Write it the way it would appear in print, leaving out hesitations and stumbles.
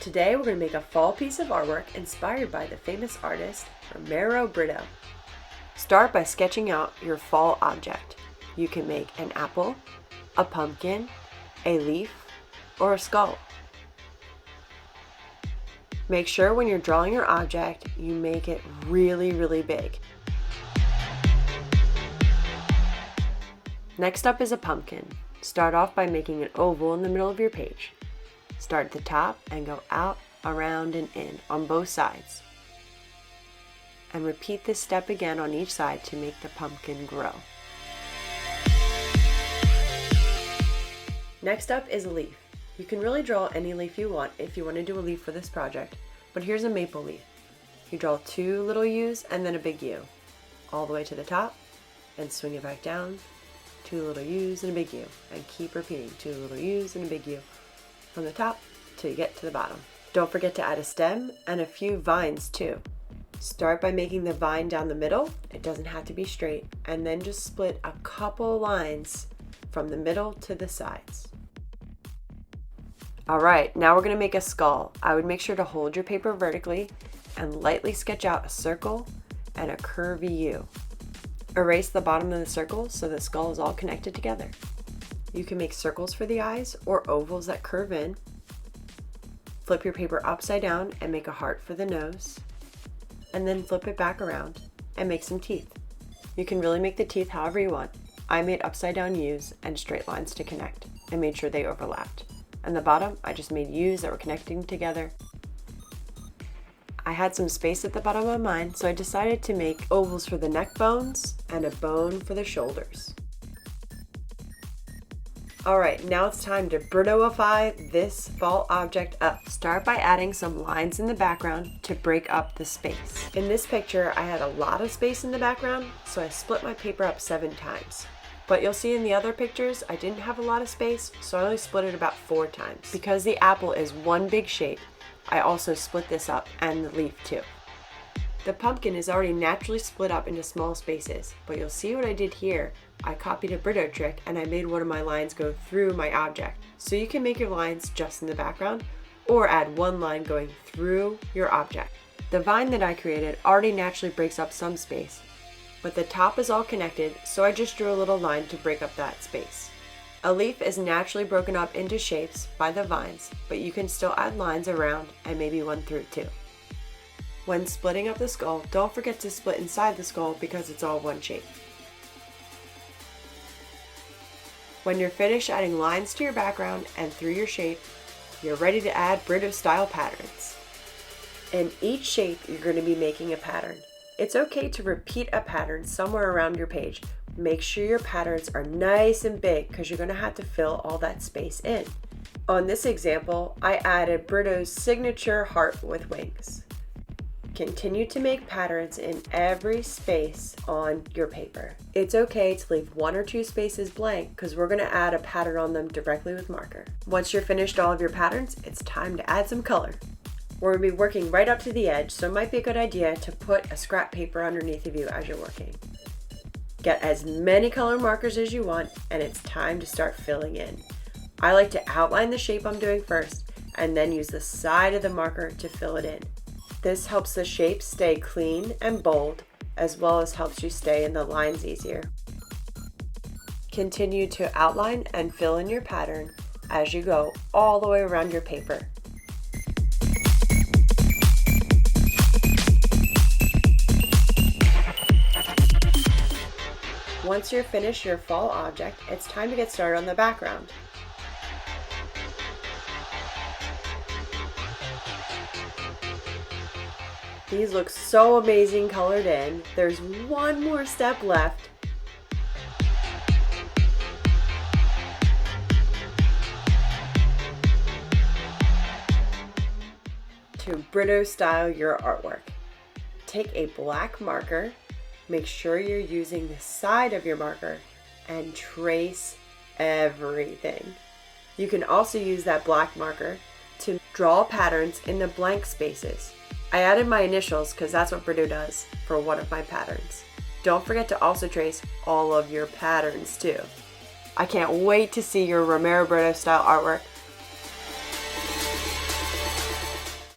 Today we're going to make a fall piece of artwork inspired by the famous artist Britto. Start by sketching out your fall object. You can make an apple, a pumpkin, a leaf, or a skull. Make sure when you're drawing your object, you make it really big. Next up is a pumpkin. Start off by making an oval in the middle of your page. Start at the top and go out, around, and in on both sides. And repeat this step again on each side to make the pumpkin grow. Next up is a leaf. You can really draw any leaf you want if you want to do a leaf for this project, but here's a maple leaf. You draw 2 little U's and then a big U, all the way to the top, and swing it back down, 2 little U's and a big U, and keep repeating 2 little U's and a big U from the top till you get to the bottom. Don't forget to add a stem and a few vines too. Start by making the vine down the middle. It doesn't have to be straight, and then just split a couple lines from the middle to the sides. Alright, now we're going to make a skull. I would make sure to hold your paper vertically and lightly sketch out a circle and a curvy U. Erase the bottom of the circle so the skull is all connected together. You can make circles for the eyes or ovals that curve in. Flip your paper upside down and make a heart for the nose. And then flip it back around and make some teeth. You can really make the teeth however you want. I made upside down U's and straight lines to connect and made sure they overlapped. And the bottom, I just made U's that were connecting together. I had some space at the bottom of mine, so I decided to make ovals for the neck bones and a bone for the shoulders. Alright, now it's time to Brittoify this fall object up. Start by adding some lines in the background to break up the space. In this picture, I had a lot of space in the background, so I split my paper up 7 times. But you'll see in the other pictures, I didn't have a lot of space, so I only split it about 4 times. Because the apple is one big shape, I also split this up, and the leaf too. The pumpkin is already naturally split up into small spaces, but you'll see what I did here. I copied a Britto trick and I made one of my lines go through my object. So you can make your lines just in the background or add one line going through your object. The vine that I created already naturally breaks up some space, but the top is all connected, so I just drew a little line to break up that space. A leaf is naturally broken up into shapes by the vines, but you can still add lines around and maybe one through too. When splitting up the skull, don't forget to split inside the skull because it's all one shape. When you're finished adding lines to your background and through your shape, you're ready to add Britto style patterns. In each shape, you're going to be making a pattern. It's okay to repeat a pattern somewhere around your page. Make sure your patterns are nice and big because you're going to have to fill all that space in. On this example, I added Britto's signature heart with wings. Continue to make patterns in every space on your paper. It's okay to leave 1 or 2 spaces blank because we're going to add a pattern on them directly with marker. Once you're finished all of your patterns, it's time to add some color. We're going to be working right up to the edge, so it might be a good idea to put a scrap paper underneath of you as you're working. Get as many color markers as you want, and it's time to start filling in. I like to outline the shape I'm doing first, and then use the side of the marker to fill it in. This helps the shape stay clean and bold, as well as helps you stay in the lines easier. Continue to outline and fill in your pattern as you go all the way around your paper. Once you're finished your fall object, it's time to get started on the background. These look so amazing colored in. There's one more step left. To Britto style your artwork. Take a black marker, make sure you're using the side of your marker, and trace everything. You can also use that black marker to draw patterns in the blank spaces. I added my initials because that's what Britto does for one of my patterns. Don't forget to also trace all of your patterns too. I can't wait to see your Britto style artwork.